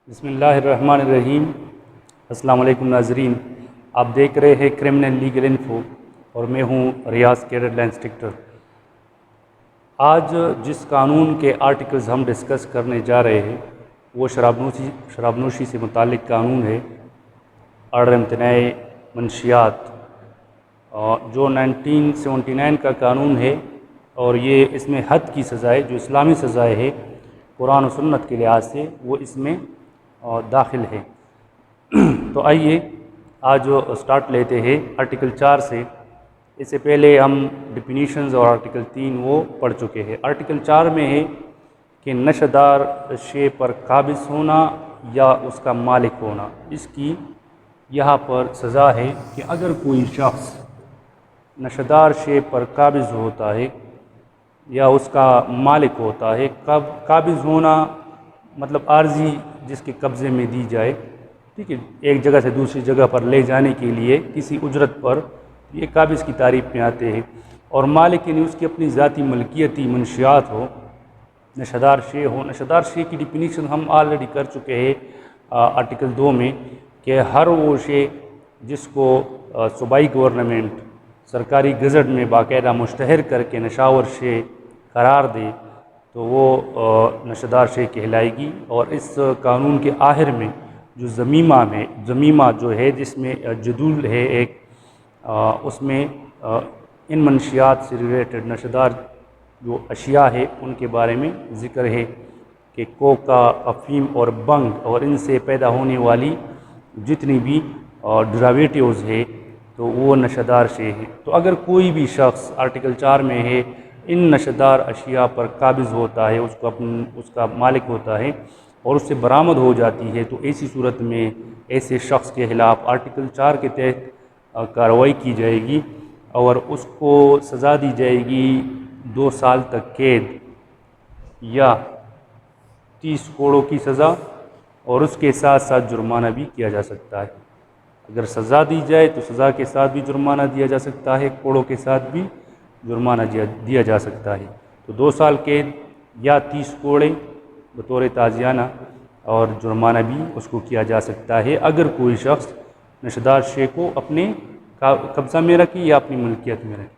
بسم اللہ الرحمن الرحیم۔ السلام علیکم ناظرین، آپ دیکھ رہے ہیں کرمنل لیگل انفو اور میں ہوں ریاض کیڈر لینڈ انسٹرکٹر۔ آج جس قانون کے آرٹیکلز ہم ڈسکس کرنے جا رہے ہیں وہ شراب نوشی سے متعلق قانون ہے، آرڈر امتناع منشیات، جو 1979 کا قانون ہے، اور یہ اس میں حد کی سزائے جو اسلامی سزائے ہے قرآن و سنت کے لحاظ سے وہ اس میں داخل ہے۔ تو آئیے آج سٹارٹ لیتے ہیں آرٹیکل 4 سے۔ اس سے پہلے ہم ڈیفینیشنز اور آرٹیکل 3 وہ پڑھ چکے ہیں۔ آرٹیکل 4 میں ہے کہ نشہ دار شے پر قابض ہونا یا اس کا مالک ہونا، اس کی یہاں پر سزا ہے کہ اگر کوئی شخص نشہ دار شے پر قابض ہوتا ہے یا اس کا مالک ہوتا ہے، قابض ہونا مطلب عارضی جس کے قبضے میں دی جائے، ٹھیک ہے، ایک جگہ سے دوسری جگہ پر لے جانے کے لیے کسی اجرت پر، یہ قابض کی تعریف میں آتے ہیں۔ اور مالک یعنی اس کی اپنی ذاتی ملکیتی منشیات ہو، نشہ دار شے ہو۔ نشہ دار شے کی ڈیفینیشن ہم آلریڈی کر چکے ہیں آرٹیکل 2 میں، کہ ہر وہ شے جس کو صوبائی گورنمنٹ سرکاری گزٹ میں باقاعدہ مشتہر کر کے نشاور شے قرار دے تو وہ نشہ دار شے کہلائے گی۔ اور اس قانون کے آخر میں جو ضمیمہ جو ہے جس میں جدول ہے ایک، اس میں ان منشیات سے ریلیٹڈ نشہ دار جو اشیاء ہے ان کے بارے میں ذکر ہے کہ کوکا، افیم اور بنگ اور ان سے پیدا ہونے والی جتنی بھی ڈراویٹیوز ہے تو وہ نشہ دار شے ہیں۔ تو اگر کوئی بھی شخص آرٹیکل 4 میں ہے ان نشہ دار اشیاء پر قابض ہوتا ہے، اس کا مالک ہوتا ہے اور اس سے برآمد ہو جاتی ہے، تو ایسی صورت میں ایسے شخص کے خلاف آرٹیکل 4 کے تحت کارروائی کی جائے گی اور اس کو سزا دی جائے گی 2 سال تک قید یا 30 کوڑوں کی سزا، اور اس کے ساتھ ساتھ جرمانہ بھی کیا جا سکتا ہے۔ اگر سزا دی جائے تو سزا کے ساتھ بھی جرمانہ دیا جا سکتا ہے، کوڑوں کے ساتھ بھی جرمانہ دیا جا سکتا ہے۔ تو 2 سال قید یا 30 کوڑے بطور تعزیانہ اور جرمانہ بھی اس کو کیا جا سکتا ہے اگر کوئی شخص نشہ دار شے کو اپنے قبضہ میں رکھے یا اپنی ملکیت میں رکھے۔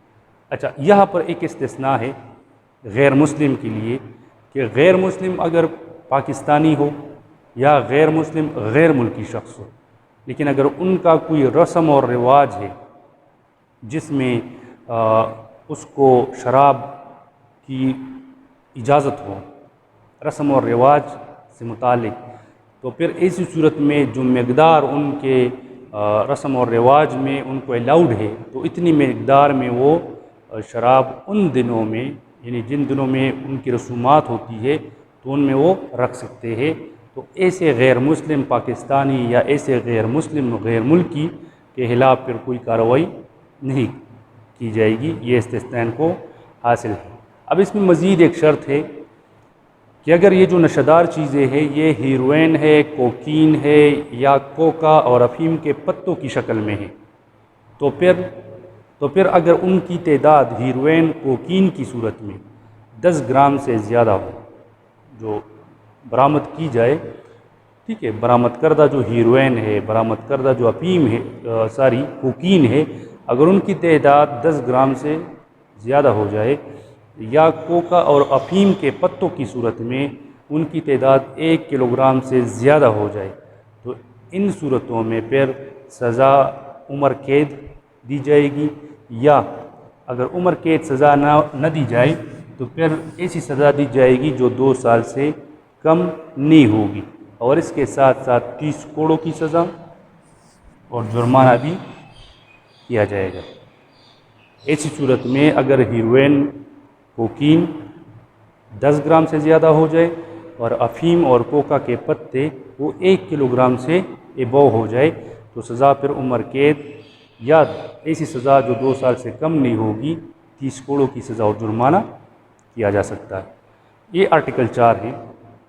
اچھا، یہاں پر ایک استثناء ہے غیر مسلم کے لیے، کہ غیر مسلم اگر پاکستانی ہو یا غیر مسلم غیر ملکی شخص ہو، لیکن اگر ان کا کوئی رسم اور رواج ہے جس میں اس کو شراب کی اجازت ہو، رسم اور رواج سے متعلق، تو پھر ایسی صورت میں جو مقدار ان کے رسم اور رواج میں ان کو الاؤڈ ہے تو اتنی مقدار میں وہ شراب ان دنوں میں، یعنی جن دنوں میں ان کی رسومات ہوتی ہے تو ان میں وہ رکھ سکتے ہیں۔ تو ایسے غیر مسلم پاکستانی یا ایسے غیر مسلم غیر ملکی کے خلاف پھر کوئی کارروائی نہیں کی جائے گی، یہ استثناء کو حاصل ہے۔ اب اس میں مزید ایک شرط ہے کہ اگر یہ جو نشہ دار چیزیں ہیں یہ ہیروئن ہے، کوکین ہے یا کوکا اور افیم کے پتوں کی شکل میں ہے، تو پھر اگر ان کی تعداد ہیروئن کوکین کی صورت میں 10 گرام سے زیادہ ہو جو برآمد کی جائے، ٹھیک ہے، برآمد کردہ جو ہیروئن ہے، برآمد کردہ جو افیم ہے، کوکین ہے، اگر ان کی تعداد 10 گرام سے زیادہ ہو جائے یا کوکا اور افیم کے پتوں کی صورت میں ان کی تعداد 1 کلو گرام سے زیادہ ہو جائے تو ان صورتوں میں پھر سزا عمر قید دی جائے گی، یا اگر عمر قید سزا نہ دی جائے تو پھر ایسی سزا دی جائے گی جو 2 سال سے کم نہیں ہوگی، اور اس کے ساتھ ساتھ 30 کوڑوں کی سزا اور جرمانہ بھی کیا جائے گا۔ ایسی صورت میں اگر ہیروئن کوکین 10 گرام سے زیادہ ہو جائے اور افیم اور کوکا کے پتے وہ 1 کلو گرام سے ابو ہو جائے تو سزا پھر عمر قید یا ایسی سزا جو 2 سال سے کم نہیں ہوگی، 30 کوڑوں کی سزا اور جرمانہ کیا جا سکتا ہے۔ یہ آرٹیکل 4 ہے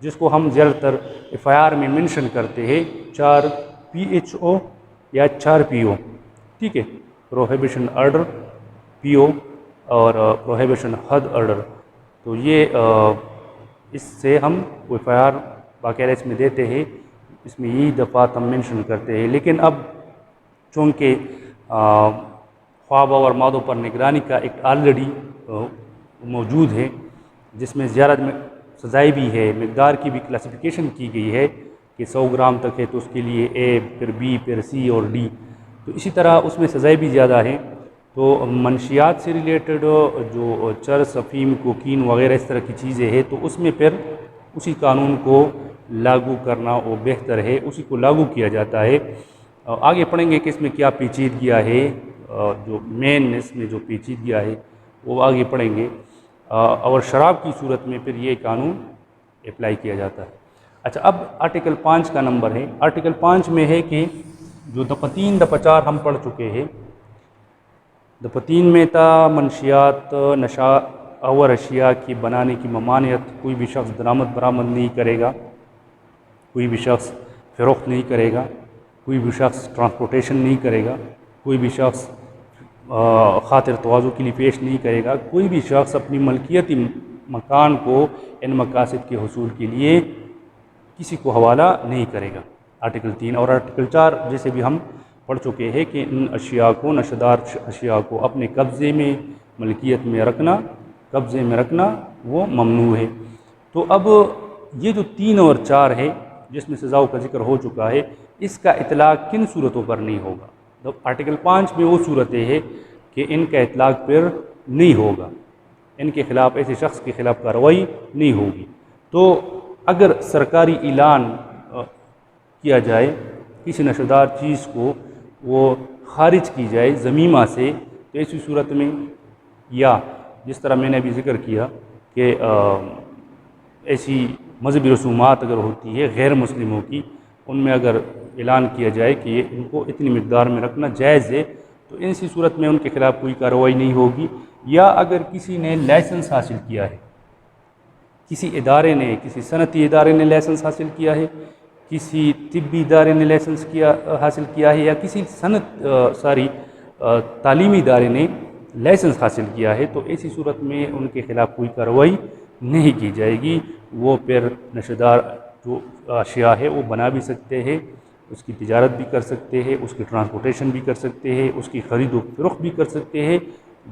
جس کو ہم زیادہ تر FIR میں منشن کرتے ہیں 4 PHO یا 4 PO، ٹھیک ہے، پروہیبیشن آرڈر، PO اور پروہیبیشن حد آرڈر۔ تو یہ اس سے ہم FIR باقاعدہ اس میں دیتے ہیں اس میں یہی دفعات ہم مینشن کرتے ہیں، لیکن اب چونکہ خوابہ اور مادوں پر نگرانی کا ایک آلریڈی موجود ہے، جس میں زیادہ سزائیں بھی ہے، مقدار کی بھی کلاسیفیکیشن کی گئی ہے کہ 100 گرام تک ہے تو اس کے لیے اے، پھر بی، پھر سی اور ڈی، تو اسی طرح اس میں سزائیں بھی زیادہ ہیں۔ تو منشیات سے ریلیٹڈ جو چرس، افیم، کوکین وغیرہ اس طرح کی چیزیں ہیں، تو اس میں پھر اسی قانون کو لاگو کرنا وہ بہتر ہے، اسی کو لاگو کیا جاتا ہے۔ آگے پڑھیں گے کہ اس میں کیا پیچیدگیاں ہے، جو مین اس میں جو پیچیدگیاں ہے وہ آگے پڑھیں گے، اور شراب کی صورت میں پھر یہ قانون اپلائی کیا جاتا ہے۔ اچھا، اب آرٹیکل 5 کا نمبر ہے۔ آرٹیکل 5 میں ہے کہ جو دفعہ 3 دفعہ 4 ہم پڑھ چکے ہیں، دفعہ 3 میں تھا منشیات، نشہ آور اشیاء کی بنانے کی ممانعت، کوئی بھی شخص درآمد برآمد نہیں کرے گا، کوئی بھی شخص فروخت نہیں کرے گا، کوئی بھی شخص ٹرانسپورٹیشن نہیں کرے گا، کوئی بھی شخص خاطر تواضع کے لیے پیش نہیں کرے گا، کوئی بھی شخص اپنی ملکیتی مکان کو ان مقاصد کے حصول کے لیے کسی کو حوالہ نہیں کرے گا، آرٹیکل 3۔ اور آرٹیکل 4 جیسے بھی ہم پڑھ چکے ہیں کہ ان اشیاء کو، نشدار اشیاء کو اپنے قبضے میں، ملکیت میں رکھنا، قبضے میں رکھنا وہ ممنوع ہے۔ تو اب یہ جو 3 اور 4 ہے جس میں سزاؤں کا ذکر ہو چکا ہے، اس کا اطلاق کن صورتوں پر نہیں ہوگا؟ تو آرٹیکل 5 میں وہ صورتیں ہیں کہ ان کا اطلاق پھر نہیں ہوگا، ان کے خلاف، ایسے شخص کے خلاف کارروائی نہیں ہوگی۔ تو اگر سرکاری اعلان کیا جائے کسی نشدار چیز کو، وہ خارج کی جائے ضمیمہ سے، تو ایسی صورت میں، یا جس طرح میں نے ابھی ذکر کیا کہ ایسی مذہبی رسومات اگر ہوتی ہے غیر مسلموں کی، ان میں اگر اعلان کیا جائے کہ یہ ان کو اتنی مقدار میں رکھنا جائز ہے، تو ایسی صورت میں ان کے خلاف کوئی کارروائی نہیں ہوگی۔ یا اگر کسی نے لائسنس حاصل کیا ہے، کسی ادارے نے، کسی صنعتی ادارے نے لائسنس حاصل کیا ہے، کسی طبی ادارے نے لائسنس حاصل کیا ہے، یا کسی تعلیمی ادارے نے لائسنس حاصل کیا ہے، تو ایسی صورت میں ان کے خلاف کوئی کارروائی نہیں کی جائے گی۔ وہ پھر نشدار جو اشیاء ہے وہ بنا بھی سکتے ہیں، اس کی تجارت بھی کر سکتے ہیں، اس کی ٹرانسپورٹیشن بھی کر سکتے ہیں، اس کی خرید و فروخت بھی کر سکتے ہیں،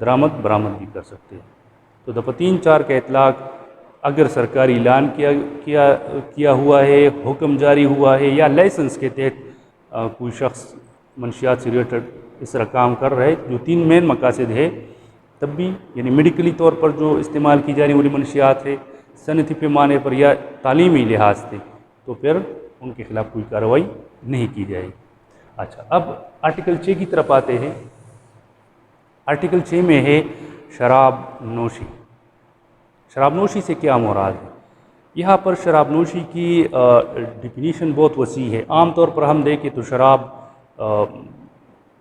درآمد برآمد بھی کر سکتے ہیں۔ تو دفعہ 3، 4 کا اطلاق اگر سرکاری اعلان کیا ہوا ہے، حکم جاری ہوا ہے، یا لائسنس کے تحت کوئی شخص منشیات سے ریلیٹڈ اس طرح کام کر رہے، جو 3 مین مقاصد ہے، تب بھی یعنی میڈیکلی طور پر جو استعمال کی جانے والی منشیات ہے، صنعتی پیمانے پر یا تعلیمی لحاظ سے، تو پھر ان کے خلاف کوئی کارروائی نہیں کی جائے گی۔ اچھا، اب آرٹیکل 6 کی طرف آتے ہیں۔ آرٹیکل 6 میں ہے شراب نوشی۔ شراب نوشی سے کیا مراد ہے؟ یہاں پر شراب نوشی کی ڈیفینیشن بہت وسیع ہے۔ عام طور پر ہم دیکھیں تو شراب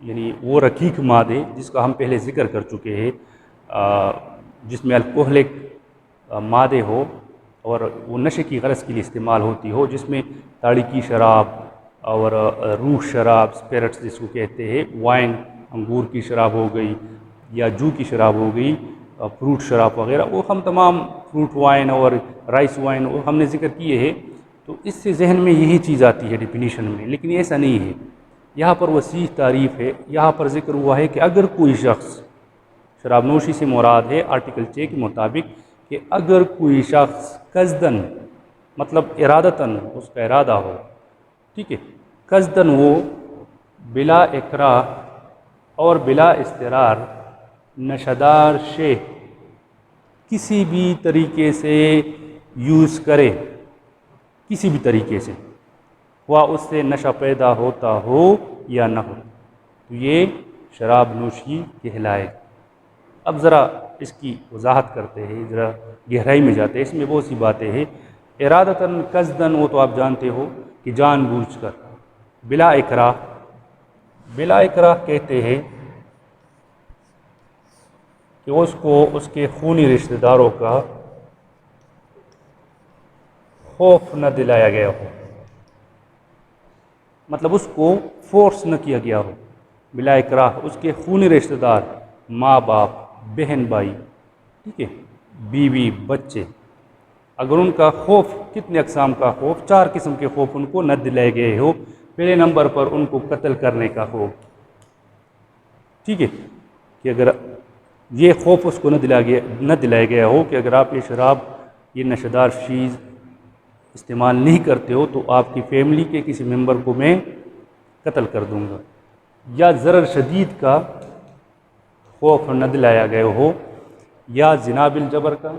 یعنی وہ رقیق مادے جس کا ہم پہلے ذکر کر چکے ہیں، جس میں الکوہلک مادے ہو اور وہ نشے کی غرض کے لیے استعمال ہوتی ہو، جس میں تاڑی کی شراب اور روح شراب، اسپیرٹس جس کو کہتے ہیں، وائن، انگور کی شراب ہو گئی، یا جو کی شراب ہو گئی، فروٹ شراب وغیرہ، وہ ہم تمام فروٹ وائن اور رائس وائن وہ ہم نے ذکر کیے ہیں۔ تو اس سے ذہن میں یہی چیز آتی ہے ڈیفینیشن میں، لیکن ایسا نہیں ہے۔ یہاں پر وسیع تعریف ہے۔ یہاں پر ذکر ہوا ہے کہ اگر کوئی شخص، شراب نوشی سے مراد ہے آرٹیکل 6 کے مطابق کہ اگر کوئی شخص قصداً، مطلب ارادتاً اس کا ارادہ ہو، ٹھیک ہے، قصداً وہ بلا اکراہ اور بلا اضطرار نشدار شے کسی بھی طریقے سے یوز کرے، کسی بھی طریقے سے، وہ اس سے نشہ پیدا ہوتا ہو یا نہ ہو، تو یہ شراب نوشی کہلائے۔ اب ذرا اس کی وضاحت کرتے ہیں، ذرا گہرائی میں جاتے ہیں۔ اس میں بہت سی باتیں ہیں۔ ارادتاً، قصداً، وہ تو آپ جانتے ہو کہ جان بوجھ کر، بلا اکراہ۔ بلا اکراہ کہتے ہیں کہ اس کو اس کے خونی رشتہ داروں کا خوف نہ دلایا گیا ہو، مطلب اس کو فورس نہ کیا گیا ہو۔ بلا اکراہ اس کے خونی رشتہ دار، ماں باپ، بہن بھائی، ٹھیک ہے، بیوی، بچے، اگر ان کا خوف کتنے اقسام کا خوف، 4 قسم کے خوف ان کو نہ دلائے گئے ہو۔ پہلے نمبر پر ان کو قتل کرنے کا خوف، ٹھیک ہے، کہ اگر یہ خوف اس کو نہ دلایا گیا ہو کہ اگر آپ یہ شراب، یہ نشہ چیز استعمال نہیں کرتے ہو تو آپ کی فیملی کے کسی ممبر کو میں قتل کر دوں گا، یا ضرر شدید کا خوف نہ دلایا گیا ہو، یا زنا بالجبر کا،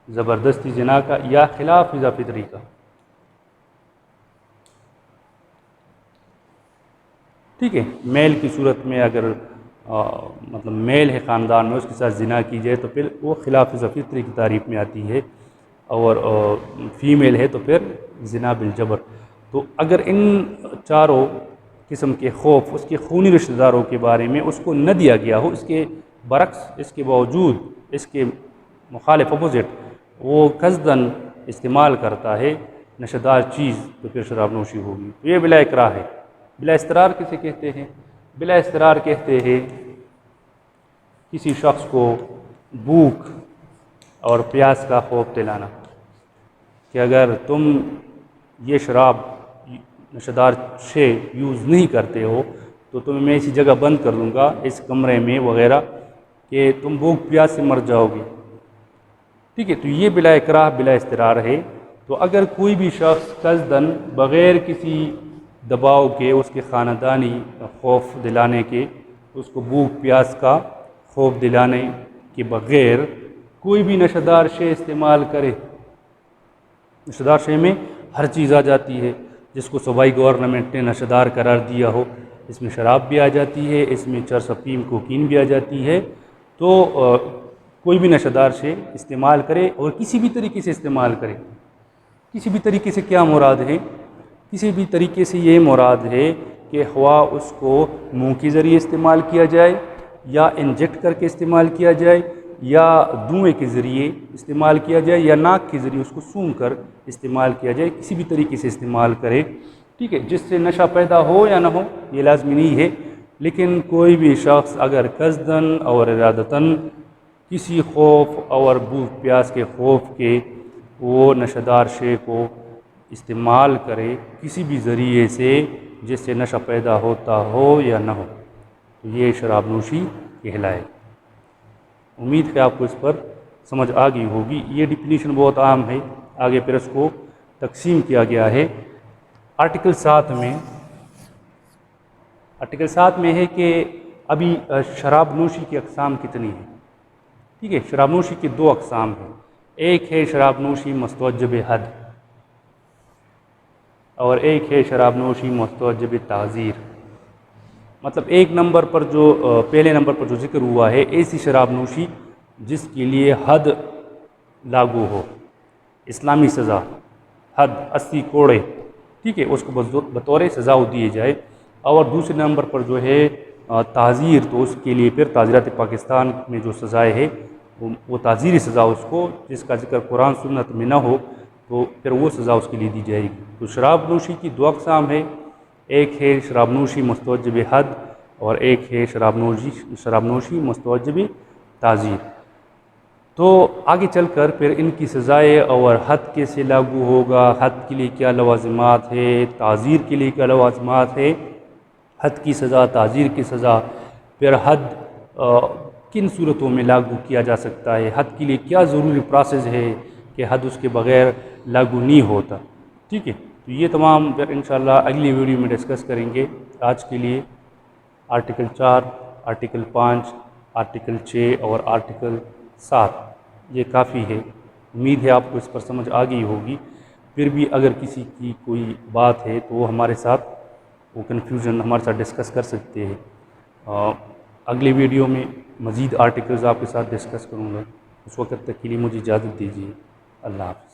زبردستی زنا کا، یا خلاف فضا فطری کا، ٹھیک ہے۔ میل کی صورت میں اگر مطلب میل ہے خاندان میں، اس کے ساتھ زنا کی جائے تو پھر وہ خلاف فضا فطری کی تعریف میں آتی ہے، اور فیمیل ہے تو پھر زنا بالجبر۔ تو اگر ان 4 قسم کے خوف اس کے خونی رشتہ داروں کے بارے میں اس کو نہ دیا گیا ہو، اس کے برعکس، اس کے باوجود، اس کے مخالف اپوزٹ وہ قصداً استعمال کرتا ہے نشہ چیز، تو پھر شراب نوشی ہوگی۔ تو یہ بلا اکراہ ہے۔ بلا اضطرار کسے کہتے ہیں؟ بلا اضطرار کہتے ہیں کسی شخص کو بھوک اور پیاس کا خوف دلانا کہ اگر تم یہ شراب نشہ شے یوز نہیں کرتے ہو تو تمہیں میں اسی جگہ بند کر دوں گا، اس کمرے میں وغیرہ، کہ تم بھوک پیاس سے مر جاؤ گے، ٹھیک ہے۔ تو یہ بلا اکراہ بلا اضطرار ہے۔ تو اگر کوئی بھی شخص قصداً بغیر کسی دباؤ کے، اس کے خاندانی خوف دلانے کے، اس کو بھوک پیاس کا خوف دلانے کے بغیر کوئی بھی نشہ شے استعمال کرے، نشہ شے میں ہر چیز آ جاتی ہے، جس کو صوبائی گورنمنٹ نے نشہ قرار دیا ہو، اس میں شراب بھی آ جاتی ہے، اس میں چرس افیم کوکین بھی آ جاتی ہے، تو کوئی بھی نشہ شے استعمال کرے اور کسی بھی طریقے سے استعمال کرے۔ کسی بھی طریقے سے کیا مراد ہے؟ کسی بھی طریقے سے یہ مراد ہے کہ ہوا اس کو منہ کے ذریعے استعمال کیا جائے، یا انجیکٹ کر کے استعمال کیا جائے، یا دھوئیں کے ذریعے استعمال کیا جائے، یا ناک کے ذریعے اس کو سونگھ کر استعمال کیا جائے، کسی بھی طریقے سے استعمال کرے، ٹھیک ہے، جس سے نشہ پیدا ہو یا نہ ہو یہ لازمی نہیں ہے۔ لیکن کوئی بھی شخص اگر قصداً اور ارادتاً کسی خوف اور بھوک پیاس کے خوف کے وہ نشہ شے کو استعمال کرے کسی بھی ذریعے سے جس سے نشہ پیدا ہوتا ہو یا نہ ہو، تو یہ شراب نوشی کہلائے۔ امید ہے آپ کو اس پر سمجھ آ گئی ہوگی۔ یہ ڈیفینیشن بہت عام ہے، آگے پھر اس کو تقسیم کیا گیا ہے۔ آرٹیکل 7 میں ہے کہ ابھی شراب نوشی کی اقسام کتنی ہیں، ٹھیک ہے۔ شراب نوشی کی 2 اقسام ہیں، ایک ہے شراب نوشی مستوجب حد، اور ایک ہے شراب نوشی مستوجب تعزیر۔ مطلب ایک نمبر پر جو پہلے نمبر پر جو ذکر ہوا ہے، ایسی شراب نوشی جس کے لیے حد لاگو ہو، اسلامی سزا، حد 80 کوڑے، ٹھیک ہے، اس کو بطور سزا دیے جائے۔ اور دوسرے نمبر پر جو ہے تعزیر، تو اس کے لیے پھر تعزیرات پاکستان میں جو سزائے ہے وہ تعزیری سزا، اس کو جس کا ذکر قرآن سنت میں نہ ہو تو پھر وہ سزا اس کے لیے دی جائے گی۔ تو شراب نوشی کی 2 اقسام ہے، ایک ہے شراب نوشی مستوجب حد، اور ایک ہے شراب نوشی مستوجب تعزیر۔ تو آگے چل کر پھر ان کی سزائے اور حد کیسے لاگو ہوگا، حد کے لیے کیا لوازمات ہے، تعزیر کے لیے کیا لوازمات ہے، حد کی سزا، تعزیر کی سزا، پھر حد کن صورتوں میں لاگو کیا جا سکتا ہے، حد کے لیے کیا ضروری پروسیس ہے کہ حد اس کے بغیر لاگو نہیں ہوتا، ٹھیک ہے۔ تو یہ تمام پھر انشاءاللہ اگلی ویڈیو میں ڈسکس کریں گے۔ آج کے لیے آرٹیکل 4، آرٹیکل 5، آرٹیکل 6 اور آرٹیکل 7 یہ کافی ہے۔ امید ہے آپ کو اس پر سمجھ آ گئی ہوگی۔ پھر بھی اگر کسی کی کوئی بات ہے تو وہ ہمارے ساتھ وہ کنفیوژن ہمارے ساتھ ڈسکس کر سکتے ہیں۔ اگلی ویڈیو میں مزید آرٹیکلز آپ کے ساتھ ڈسکس کروں گا۔ اس وقت تک کے لیے مجھے اجازت دیجیے۔ اللہ حافظ۔